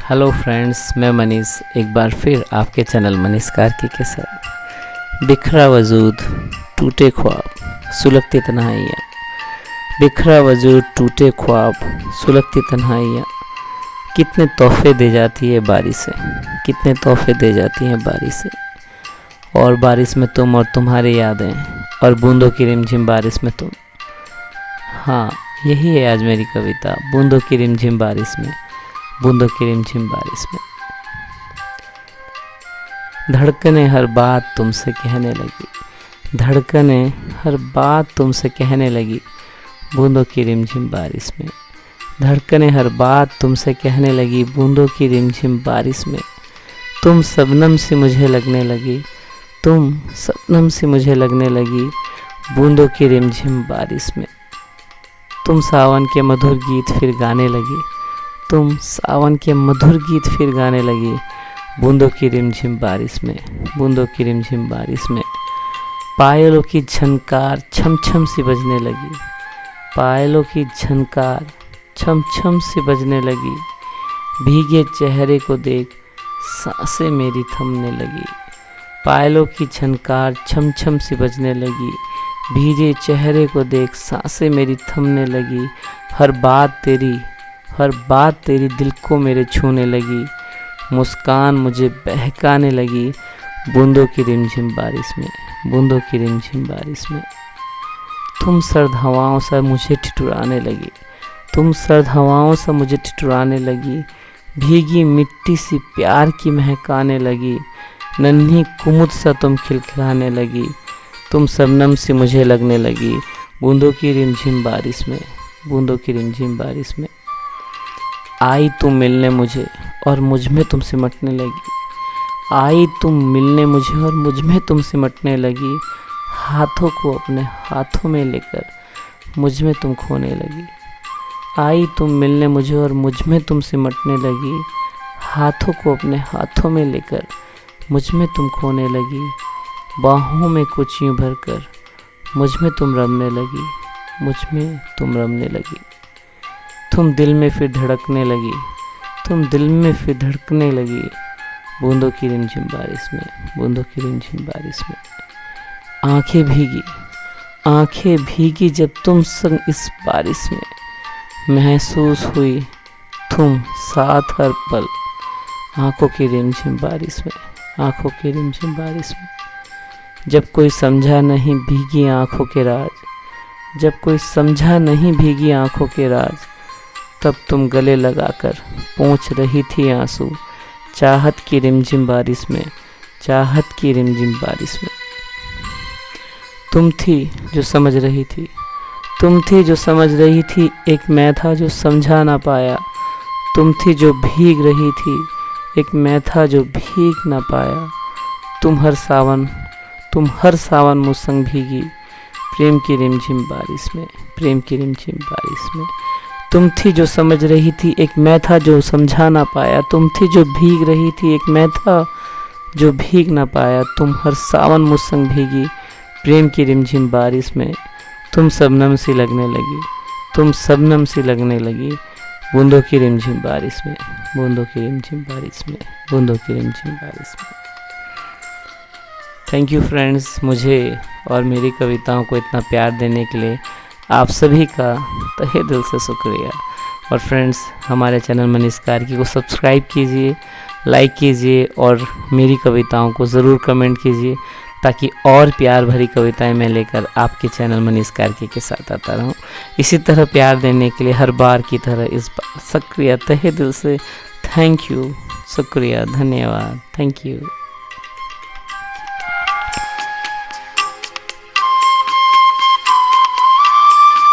Hello friends, मैं मनीष एक बार फिर आपके चैनल मनीष कार्की के साथ। बिखरा वजूद, टूटे ख्वाब, सुलगती तन्हाइयाँ। बिखरा वजूद, टूटे ख्वाब, सुलगती तन्हाइयाँ। कितने तोहफे दे जाती है बारिशें, कितने तोहफे दे जाती हैं बारिशें। और बारिश में तुम और तुम्हारी यादें, और बूंदों की रिमझिम बारिश में तुम। हाँ, यही है आज मेरी कविता, बूंदों की रिमझिम बारिश में, बूंदों की रिमझिम बारिश में। धड़कने हर बात तुमसे कहने लगी, धड़कने हर बात तुमसे कहने लगी, बूंदों की रिमझिम बारिश में। धड़कने हर बात तुमसे कहने लगी, बूंदों की रिमझिम बारिश में। तुम शबनम सी मुझे लगने लगी, तुम शबनम सी मुझे लगने लगी, बूंदों की रिमझिम बारिश में। तुम सावन के मधुर गीत फिर गाने लगी, तुम सावन के मधुर गीत फिर गाने लगी, बूंदों की रिमझिम बारिश में, बूंदों की रिमझिम बारिश में। पायलों की झनकार छम छम सी बजने लगी, पायलों की झनकार छम छम सी बजने लगी, भीगे चेहरे को देख सांसें मेरी थमने लगी। पायलों की झनकार छम छम सी बजने लगी, भीगे चेहरे को देख सांसें मेरी थमने लगी। हर बात तेरी दिल को मेरे छूने लगी, मुस्कान मुझे बहकाने लगी, बूंदों की रिमझिम बारिश में, बूंदों की रिमझिम बारिश में। तुम सर्द हवाओं से मुझे ठिठुराने लगी, तुम सर्द हवाओं से मुझे ठिठुराने लगी, भीगी मिट्टी सी प्यार की महकाने लगी, नन्ही कुमुद सा तुम खिलखिलाने लगी। तुम शबनम सी मुझे लगने लगी, बूंदों की रिमझिम बारिश में, बूंदों की रिमझिम बारिश में। आई तुम मिलने मुझे और मुझ में तुम सिमटने लगी, आई तुम मिलने मुझे और मुझ में तुम सिमटने लगी, हाथों को अपने हाथों में लेकर मुझ में तुम खोने लगी। आई तुम मिलने मुझे और मुझ में तुम सिमटने लगी, हाथों को अपने हाथों में लेकर मुझ में तुम खोने लगी। बाहों में कुछ यूं भरकर मुझ में तुम रमने लगी, मुझ में तुम रमने लगी। तुम दिल में फिर धड़कने लगी, तुम दिल में फिर धड़कने लगी, बूंदों की रिमझिम बारिश में, बूंदों की रिमझिम बारिश में। आंखें भीगी जब तुम संग इस बारिश में, महसूस हुई तुम साथ हर पल, आंखों की रिमझिम बारिश में, आंखों की रिमझिम बारिश में। जब कोई समझा नहीं भीगी आंखों के राज, जब कोई समझा नहीं भीगी आंखों के राज, तब तुम गले लगाकर पोंछ रही थी आंसू, चाहत की रिमझिम बारिश में, चाहत की रिमझिम बारिश में। तुम थी जो समझ रही थी, तुम थी जो समझ रही थी, एक मैं था जो समझा ना पाया। तुम थी जो भीग रही थी, एक मैं था जो भीग ना पाया। तुम हर सावन मुझ संग भीगी, प्रेम की रिमझिम बारिश में, प्रेम की रिमझिम बारिश में। तुम थी जो समझ रही थी, एक मैं था जो समझा ना पाया। तुम थी जो भीग रही थी, एक मैं था जो भीग ना पाया। तुम हर सावन मुझ संग भीगी, प्रेम की रिमझिम बारिश में। तुम शबनम सी लगने लगी, तुम शबनम सी लगने लगी, बूंदों की रिमझिम बारिश में, बूंदों की रिमझिम बारिश में, बूंदों की रिमझिम बारिश में। थैंक यू फ्रेंड्स, मुझे और मेरी कविताओं को इतना प्यार देने के लिए आप सभी का तहे दिल से शुक्रिया। और फ्रेंड्स, हमारे चैनल मनीष कार्की को सब्सक्राइब कीजिए, लाइक कीजिए और मेरी कविताओं को ज़रूर कमेंट कीजिए, ताकि और प्यार भरी कविताएं मैं लेकर आपके चैनल मनीष कार्की के साथ आता रहूं। इसी तरह प्यार देने के लिए हर बार की तरह इस बार शुक्रिया, तहे दिल से थैंक यू, शुक्रिया, धन्यवाद, थैंक यू।